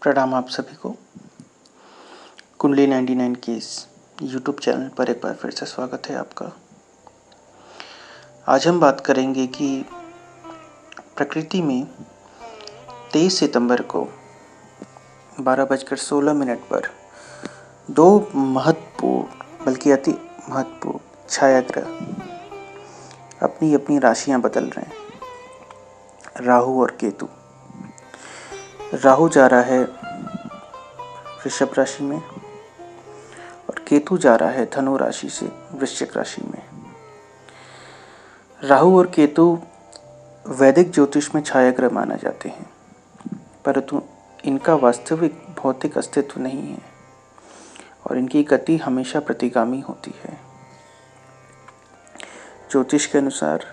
प्रणाम आप सभी को। कुंडली 99 के इस यूट्यूब चैनल पर एक बार फिर से स्वागत है आपका। आज हम बात करेंगे कि प्रकृति में 23 सितंबर को 12:16 पर दो महत्वपूर्ण बल्कि अति महत्वपूर्ण छायाग्रह अपनी अपनी राशियां बदल रहे हैं। राहु और केतु। राहु जा रहा है वृषभ राशि में और केतु जा रहा है धनु राशि से वृश्चिक राशि में। राहु और केतु वैदिक ज्योतिष में छायाग्रह माना जाते हैं, परंतु इनका वास्तविक भौतिक अस्तित्व नहीं है और इनकी गति हमेशा प्रतिगामी होती है। ज्योतिष के अनुसार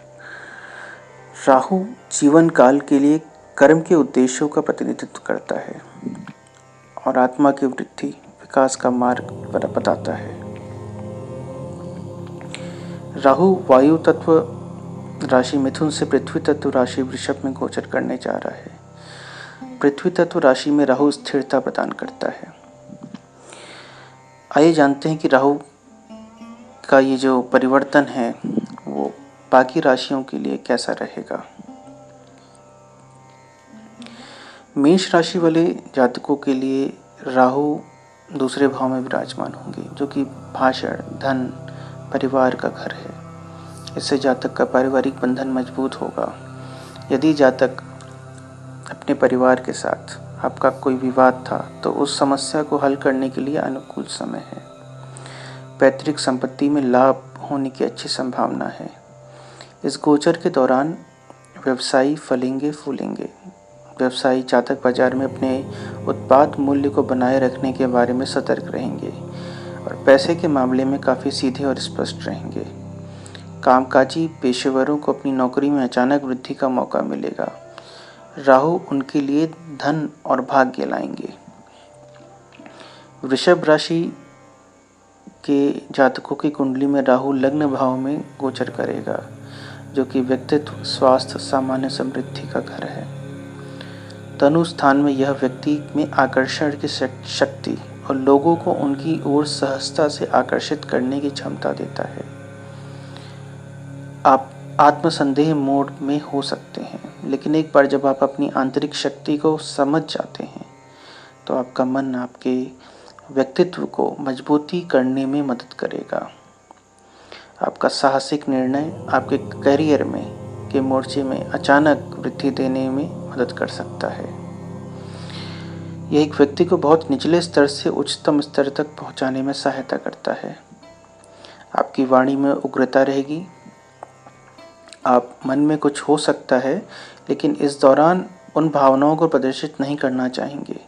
राहु जीवन काल के लिए कर्म के उद्देश्यों का प्रतिनिधित्व करता है और आत्मा की वृद्धि विकास का मार्ग बताता है। राहु वायु तत्व राशि मिथुन से पृथ्वी तत्व राशि वृषभ में गोचर करने जा रहा है। पृथ्वी तत्व राशि में राहु स्थिरता प्रदान करता है। आइए जानते हैं कि राहु का ये जो परिवर्तन है वो बाकी राशियों के लिए कैसा रहेगा। मेष राशि वाले जातकों के लिए राहु दूसरे भाव में विराजमान होंगे, जो कि भाषण, धन, परिवार का घर है। इससे जातक का पारिवारिक बंधन मजबूत होगा। यदि जातक अपने परिवार के साथ आपका कोई विवाद था तो उस समस्या को हल करने के लिए अनुकूल समय है। पैतृक संपत्ति में लाभ होने की अच्छी संभावना है। इस गोचर के दौरान व्यवसायी फलेंगे फूलेंगे। व्यवसायी जातक बाजार में अपने उत्पाद मूल्य को बनाए रखने के बारे में सतर्क रहेंगे और पैसे के मामले में काफ़ी सीधे और स्पष्ट रहेंगे। कामकाजी पेशेवरों को अपनी नौकरी में अचानक वृद्धि का मौका मिलेगा। राहु उनके लिए धन और भाग्य लाएंगे। वृषभ राशि के जातकों की कुंडली में राहु लग्न भाव में गोचर करेगा, जो कि व्यक्तित्व, स्वास्थ्य, सामान्य समृद्धि का घर है। धनु स्थान में यह व्यक्ति में आकर्षण की शक्ति और लोगों को उनकी ओर सहजता से आकर्षित करने की क्षमता देता है। आप आत्मसंदेह मोड में हो सकते हैं, लेकिन एक बार जब आप अपनी आंतरिक शक्ति को समझ जाते हैं तो आपका मन आपके व्यक्तित्व को मजबूती करने में मदद करेगा। आपका साहसिक निर्णय आपके करियर में के मोर्चे में अचानक वृद्धि देने में मदद कर सकता है। यह एक व्यक्ति को बहुत निचले स्तर से उच्चतम स्तर तक पहुंचाने में सहायता करता है। आपकी वाणी में उग्रता रहेगी। आप मन में कुछ हो सकता है, लेकिन इस दौरान उन भावनाओं को प्रदर्शित नहीं करना चाहेंगे।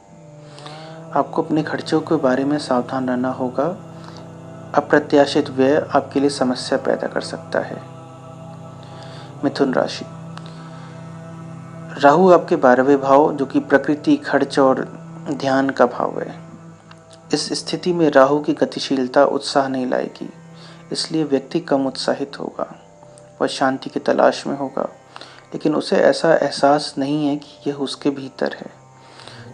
आपको अपने खर्चों के बारे में सावधान रहना होगा। अप्रत्याशित व्यय आपके लिए समस्या पैदा कर सकता है। मिथुन राशि। राहु आपके 12वें भाव, जो कि प्रकृति, खर्च और ध्यान का भाव है। इस स्थिति में राहु की गतिशीलता उत्साह नहीं लाएगी, इसलिए व्यक्ति कम उत्साहित होगा। वह शांति की तलाश में होगा, लेकिन उसे ऐसा एहसास नहीं है कि यह उसके भीतर है,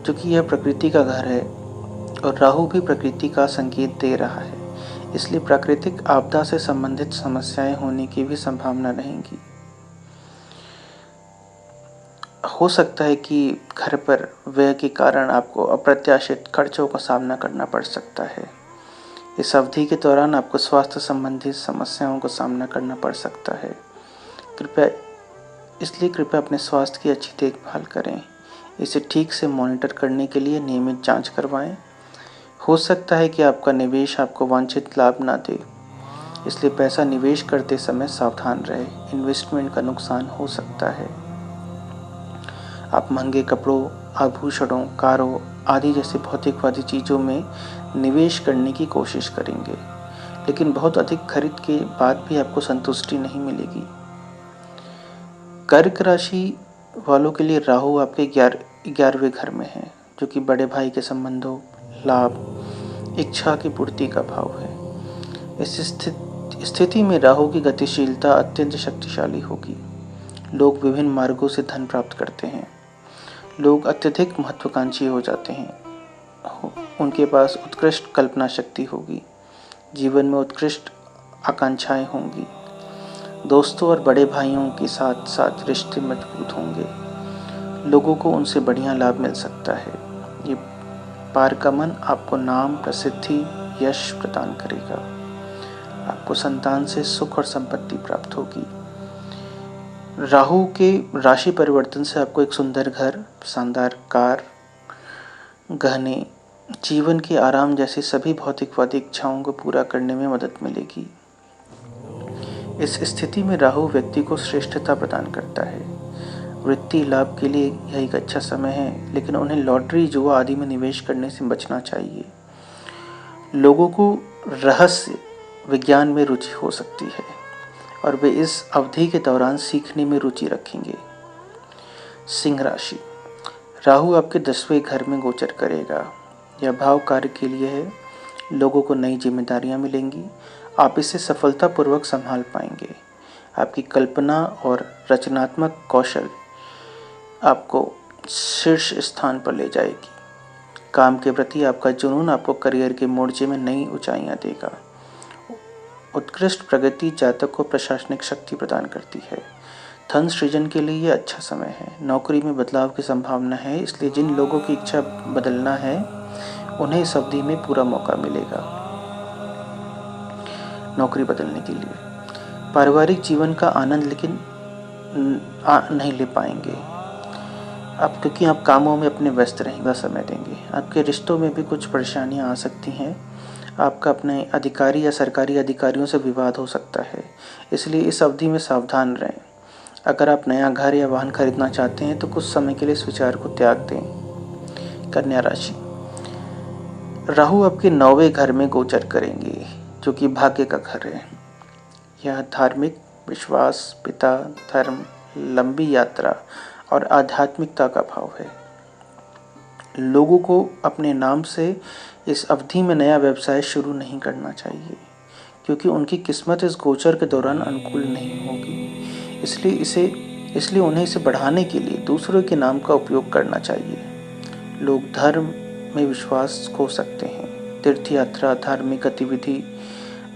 क्योंकि यह प्रकृति का घर है और राहु भी प्रकृति का संकेत दे रहा है। इसलिए प्राकृतिक आपदा से संबंधित समस्याएं होने की भी संभावना रहेगी। हो सकता है कि घर पर व्यय के कारण आपको अप्रत्याशित खर्चों का सामना करना पड़ सकता है। इस अवधि के दौरान आपको स्वास्थ्य संबंधी समस्याओं का सामना करना पड़ सकता है। कृपया अपने स्वास्थ्य की अच्छी देखभाल करें। इसे ठीक से मॉनिटर करने के लिए नियमित जांच करवाएं। हो सकता है कि आपका निवेश आपको वांछित लाभ ना दे, इसलिए पैसा निवेश करते समय सावधान रहें। इन्वेस्टमेंट का नुकसान हो सकता है। आप महंगे कपड़ों, आभूषणों, कारों आदि जैसे भौतिकवादी चीज़ों में निवेश करने की कोशिश करेंगे, लेकिन बहुत अधिक खरीद के बाद भी आपको संतुष्टि नहीं मिलेगी। कर्क राशि वालों के लिए राहु आपके 11वें घर में है, जो कि बड़े भाई के संबंधों, लाभ, इच्छा की पूर्ति का भाव है। इस स्थिति में राहु की गतिशीलता अत्यंत शक्तिशाली होगी। लोग विभिन्न मार्गों से धन प्राप्त करते हैं। लोग अत्यधिक महत्वाकांक्षी हो जाते हैं। उनके पास उत्कृष्ट कल्पना शक्ति होगी। जीवन में उत्कृष्ट आकांक्षाएं होंगी। दोस्तों और बड़े भाइयों के साथ साथ रिश्ते मजबूत होंगे। लोगों को उनसे बढ़िया लाभ मिल सकता है। ये पारगमन आपको नाम, प्रसिद्धि, यश प्रदान करेगा। आपको संतान से सुख और संपत्ति प्राप्त होगी। राहु के राशि परिवर्तन से आपको एक सुंदर घर, शानदार कार, गहने, जीवन के आराम जैसी सभी भौतिकवादी इच्छाओं को पूरा करने में मदद मिलेगी। इस स्थिति में राहु व्यक्ति को श्रेष्ठता प्रदान करता है। वृत्ति लाभ के लिए यह एक अच्छा समय है, लेकिन उन्हें लॉटरी, जुआ आदि में निवेश करने से बचना चाहिए। लोगों को रहस्य विज्ञान में रुचि हो सकती है और वे इस अवधि के दौरान सीखने में रुचि रखेंगे। सिंह राशि। राहु आपके 10वें घर में गोचर करेगा। यह भाव कार्य के लिए है। लोगों को नई जिम्मेदारियां मिलेंगी। आप इसे सफलतापूर्वक संभाल पाएंगे। आपकी कल्पना और रचनात्मक कौशल आपको शीर्ष स्थान पर ले जाएगी। काम के प्रति आपका जुनून आपको करियर के मोर्चे में नई ऊंचाइयां देगा। उत्कृष्ट प्रगति जातक को प्रशासनिक शक्ति प्रदान करती है। धन सृजन के लिए यह अच्छा समय है। नौकरी में बदलाव की संभावना है, इसलिए जिन लोगों की इच्छा बदलना है उन्हें इस अवधि में पूरा मौका मिलेगा नौकरी बदलने के लिए। पारिवारिक जीवन का आनंद लेकिन नहीं ले पाएंगे आप, क्योंकि आप कामों में अपने व्यस्त रहेंगे, समय देंगे। आपके रिश्तों में भी कुछ परेशानियां आ सकती हैं। आपका अपने अधिकारी या सरकारी अधिकारियों से विवाद हो सकता है, इसलिए इस अवधि में सावधान रहें। अगर आप नया घर या वाहन खरीदना चाहते हैं तो कुछ समय के लिए इस विचार को त्याग दें। कन्या राशि। राहु आपके 9वें घर में गोचर करेंगे, जो कि भाग्य का घर है। यह धार्मिक विश्वास, पिता, धर्म, लंबी यात्रा और आध्यात्मिकता का भाव है। लोगों को अपने नाम से इस अवधि में नया व्यवसाय शुरू नहीं करना चाहिए, क्योंकि उनकी किस्मत इस गोचर के दौरान अनुकूल नहीं होगी। इसलिए उन्हें इसे बढ़ाने के लिए दूसरों के नाम का उपयोग करना चाहिए। लोग धर्म में विश्वास खो सकते हैं। तीर्थ यात्रा, धार्मिक गतिविधि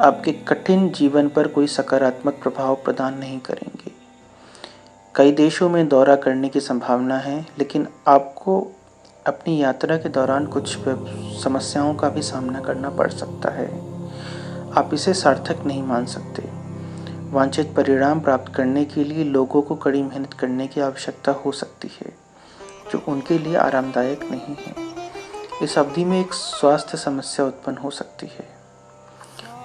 आपके कठिन जीवन पर कोई सकारात्मक प्रभाव प्रदान नहीं करेंगे। कई देशों में दौरा करने की संभावना है, लेकिन आपको अपनी यात्रा के दौरान कुछ समस्याओं का भी सामना करना पड़ सकता है। आप इसे सार्थक नहीं मान सकते। वांछित परिणाम प्राप्त करने के लिए लोगों को कड़ी मेहनत करने की आवश्यकता हो सकती है, जो उनके लिए आरामदायक नहीं है। इस अवधि में एक स्वास्थ्य समस्या उत्पन्न हो सकती है।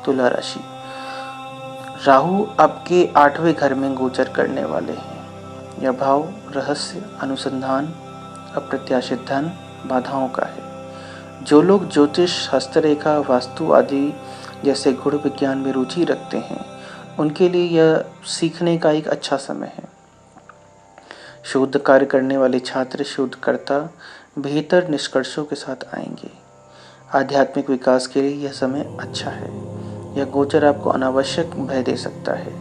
तुला राशि। राहु आपके 8वें घर में गोचर करने वाले हैं। यह भाव रहस्य, अनुसंधान, अप्रत्याशित धन, बाधाओं का है। जो लोग ज्योतिष, हस्तरेखा, वास्तु आदि जैसे गुण विज्ञान में रुचि रखते हैं, उनके लिए यह सीखने का एक अच्छा समय है। शोध कार्य करने वाले छात्र, शोधकर्ता बेहतर निष्कर्षों के साथ आएंगे। आध्यात्मिक विकास के लिए यह समय अच्छा है। यह गोचर आपको अनावश्यक भय दे सकता है।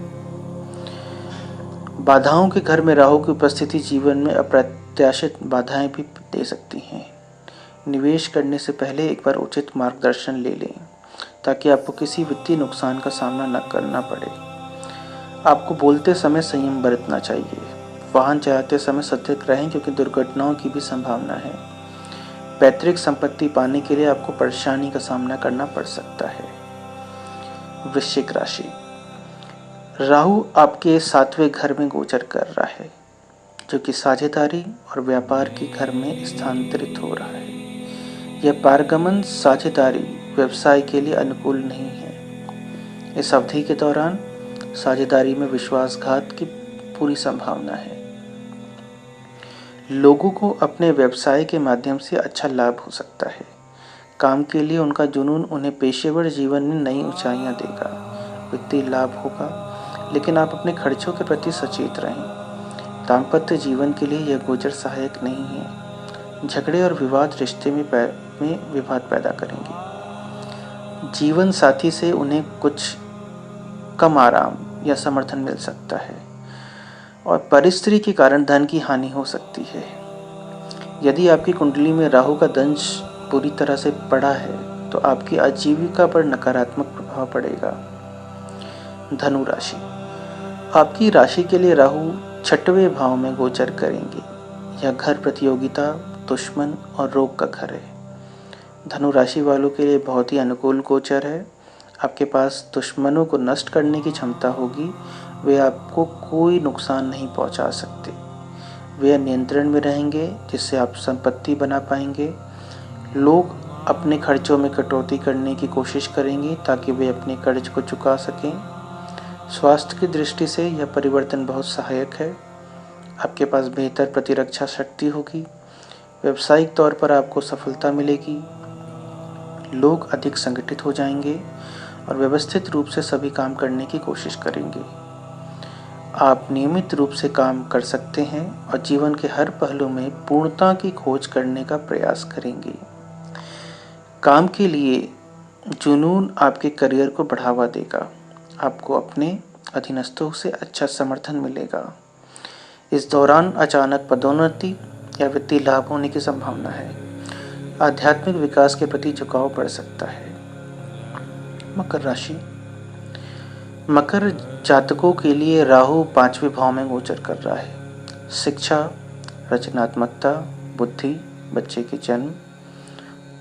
बाधाओं के घर में राहु की उपस्थिति जीवन में अप्रत्याशित बाधाएं भी दे सकती हैं। निवेश करने से पहले एक बार उचित मार्गदर्शन ले लें, ताकि आपको किसी वित्तीय नुकसान का सामना न करना पड़े। आपको बोलते समय संयम बरतना चाहिए। वाहन चलाते समय सतर्क रहें, क्योंकि दुर्घटनाओं की भी संभावना है। पैतृक संपत्ति पाने के लिए आपको परेशानी का सामना करना पड़ सकता है। वृश्चिक राशि। राहु आपके 7वें घर में गोचर कर रहा है, जो कि साझेदारी और व्यापार के घर में स्थानांतरित हो रहा है। यह पारगमन साझेदारी व्यवसाय के लिए अनुकूल नहीं है। इस अवधि के दौरान साझेदारी में विश्वासघात की पूरी संभावना है। लोगों को अपने व्यवसाय के माध्यम से अच्छा लाभ हो सकता है। काम के लिए उनका जुनून उन्हें पेशेवर जीवन में नई ऊंचाइयां देगा। वित्तीय लाभ होगा, लेकिन आप अपने खर्चों के प्रति सचेत रहें। दाम्पत्य जीवन के लिए यह गोचर सहायक नहीं है। झगड़े और विवाद रिश्ते में विवाद पैदा करेंगे। जीवन साथी से उन्हें कुछ कम आराम या समर्थन मिल सकता है, और परिस्थिति के कारण धन की हानि हो सकती है। यदि आपकी कुंडली में राहु का दंश पूरी तरह से पड़ा है तो आपकी आजीविका पर नकारात्मक प्रभाव पड़ेगा। धनु राशि, आपकी राशि के लिए राहु 6वें भाव में गोचर करेंगे। यह घर प्रतियोगिता, दुश्मन और रोग का घर है। धनु राशि वालों के लिए बहुत ही अनुकूल गोचर है। आपके पास दुश्मनों को नष्ट करने की क्षमता होगी। वे आपको कोई नुकसान नहीं पहुंचा सकते। वे नियंत्रण में रहेंगे, जिससे आप संपत्ति बना पाएंगे। लोग अपने खर्चों में कटौती करने की कोशिश करेंगे ताकि वे अपने कर्ज को चुका सकें। स्वास्थ्य की दृष्टि से यह परिवर्तन बहुत सहायक है। आपके पास बेहतर प्रतिरक्षा शक्ति होगी। व्यावसायिक तौर पर आपको सफलता मिलेगी। लोग अधिक संगठित हो जाएंगे और व्यवस्थित रूप से सभी काम करने की कोशिश करेंगे। आप नियमित रूप से काम कर सकते हैं और जीवन के हर पहलू में पूर्णता की खोज करने का प्रयास करेंगे। काम के लिए जुनून आपके करियर को बढ़ावा देगा। आपको अपने अधीनस्थों से अच्छा समर्थन मिलेगा। इस दौरान अचानक पदोन्नति या वित्तीय लाभ होने की संभावना है। आध्यात्मिक विकास के प्रति झुकाव बढ़ सकता है। मकर राशि, मकर जातकों के लिए राहु 5वें भाव में गोचर कर रहा है। शिक्षा, रचनात्मकता, बुद्धि, बच्चे के जन्म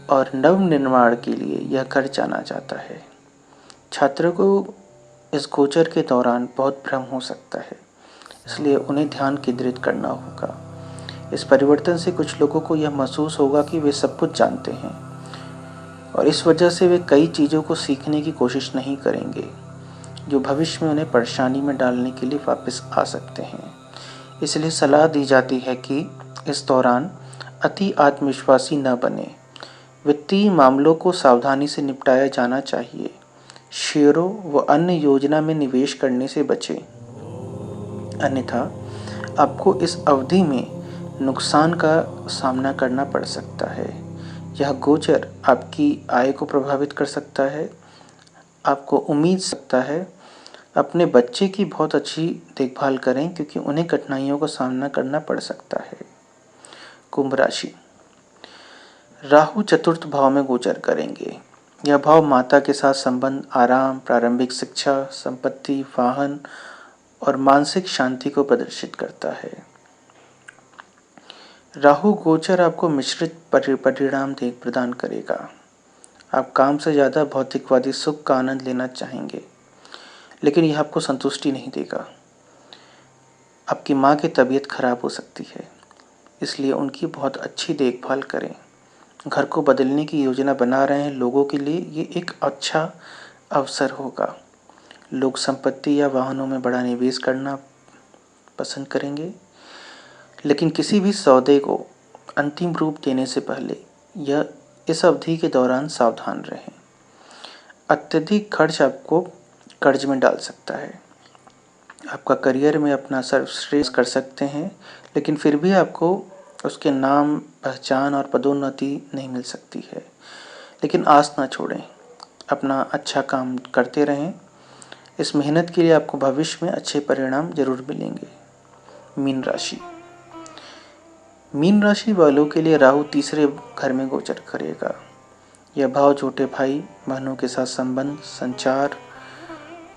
और नव निर्माण के लिए यह घर जाना जाता है। छात्रों को इस गोचर के दौरान बहुत भ्रम हो सकता है, इसलिए उन्हें ध्यान केंद्रित करना होगा। इस परिवर्तन से कुछ लोगों को यह महसूस होगा कि वे सब कुछ जानते हैं और इस वजह से वे कई चीज़ों को सीखने की कोशिश नहीं करेंगे, जो भविष्य में उन्हें परेशानी में डालने के लिए वापस आ सकते हैं। इसलिए सलाह दी जाती है कि इस दौरान अति आत्मविश्वासी न बने। वित्तीय मामलों को सावधानी से निपटाया जाना चाहिए। शेयरों व अन्य योजना में निवेश करने से बचें, अन्यथा आपको इस अवधि में नुकसान का सामना करना पड़ सकता है। यह गोचर आपकी आय को प्रभावित कर सकता है। आपको उम्मीद सकता है अपने बच्चे की बहुत अच्छी देखभाल करें, क्योंकि उन्हें कठिनाइयों का सामना करना पड़ सकता है। कुंभ राशि, राहु 4th भाव में गोचर करेंगे। यह भाव माता के साथ संबंध, आराम, प्रारंभिक शिक्षा, संपत्ति, वाहन और मानसिक शांति को प्रदर्शित करता है। राहु गोचर आपको मिश्रित परिणाम प्रदान करेगा। आप काम से ज़्यादा भौतिकवादी सुख का आनंद लेना चाहेंगे, लेकिन यह आपको संतुष्टि नहीं देगा। आपकी माँ की तबीयत खराब हो सकती है, इसलिए उनकी बहुत अच्छी देखभाल करें। घर को बदलने की योजना बना रहे हैं लोगों के लिए ये एक अच्छा अवसर होगा। लोग संपत्ति या वाहनों में बड़ा निवेश करना पसंद करेंगे, लेकिन किसी भी सौदे को अंतिम रूप देने से पहले इस अवधि के दौरान सावधान रहें। अत्यधिक खर्च आपको कर्ज में डाल सकता है। आपका करियर में अपना सर्वश्रेष्ठ कर सकते हैं, लेकिन फिर भी आपको उसके नाम, पहचान और पदोन्नति नहीं मिल सकती है। लेकिन आस ना छोड़ें, अपना अच्छा काम करते रहें। इस मेहनत के लिए आपको भविष्य में अच्छे परिणाम जरूर मिलेंगे। मीन राशि, मीन राशि वालों के लिए राहु 3रे घर में गोचर करेगा। यह भाव छोटे भाई बहनों के साथ संबंध, संचार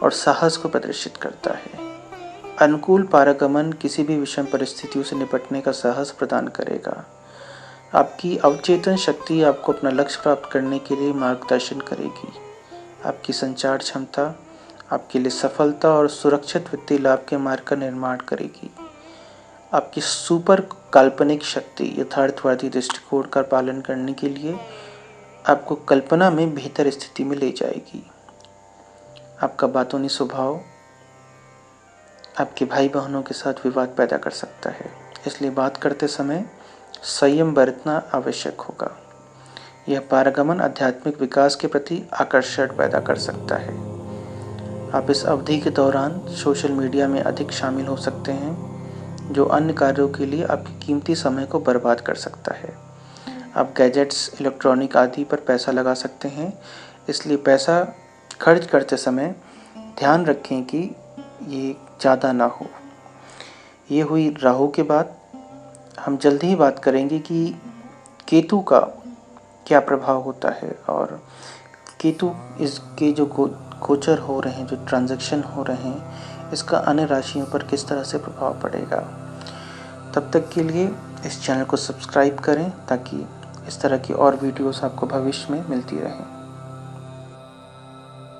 और साहस को प्रदर्शित करता है। अनुकूल पारगमन किसी भी विषम परिस्थितियों से निपटने का साहस प्रदान करेगा। आपकी अवचेतन शक्ति आपको अपना लक्ष्य प्राप्त करने के लिए मार्गदर्शन करेगी। आपकी संचार क्षमता आपके लिए सफलता और सुरक्षित वित्तीय लाभ के मार्ग का निर्माण करेगी। आपकी सुपर काल्पनिक शक्ति यथार्थवादी दृष्टिकोण का पालन करने के लिए आपको कल्पना में बेहतर स्थिति में ले जाएगी। आपका बातूनी स्वभाव आपके भाई बहनों के साथ विवाद पैदा कर सकता है, इसलिए बात करते समय संयम बरतना आवश्यक होगा। यह पारगमन आध्यात्मिक विकास के प्रति आकर्षण पैदा कर सकता है। आप इस अवधि के दौरान सोशल मीडिया में अधिक शामिल हो सकते हैं, जो अन्य कार्यों के लिए आपके कीमती समय को बर्बाद कर सकता है। आप गैजेट्स, इलेक्ट्रॉनिक आदि पर पैसा लगा सकते हैं, इसलिए पैसा खर्च करते समय ध्यान रखें कि ये ज़्यादा ना हो। ये हुई राहु के बात। हम जल्दी ही बात करेंगे कि केतु का क्या प्रभाव होता है और केतु इसके जो गोचर हो रहे हैं, जो ट्रांजैक्शन हो रहे हैं, इसका अन्य राशियों पर किस तरह से प्रभाव पड़ेगा। तब तक के लिए इस चैनल को सब्सक्राइब करें ताकि इस तरह की और वीडियोस आपको भविष्य में मिलती रहें।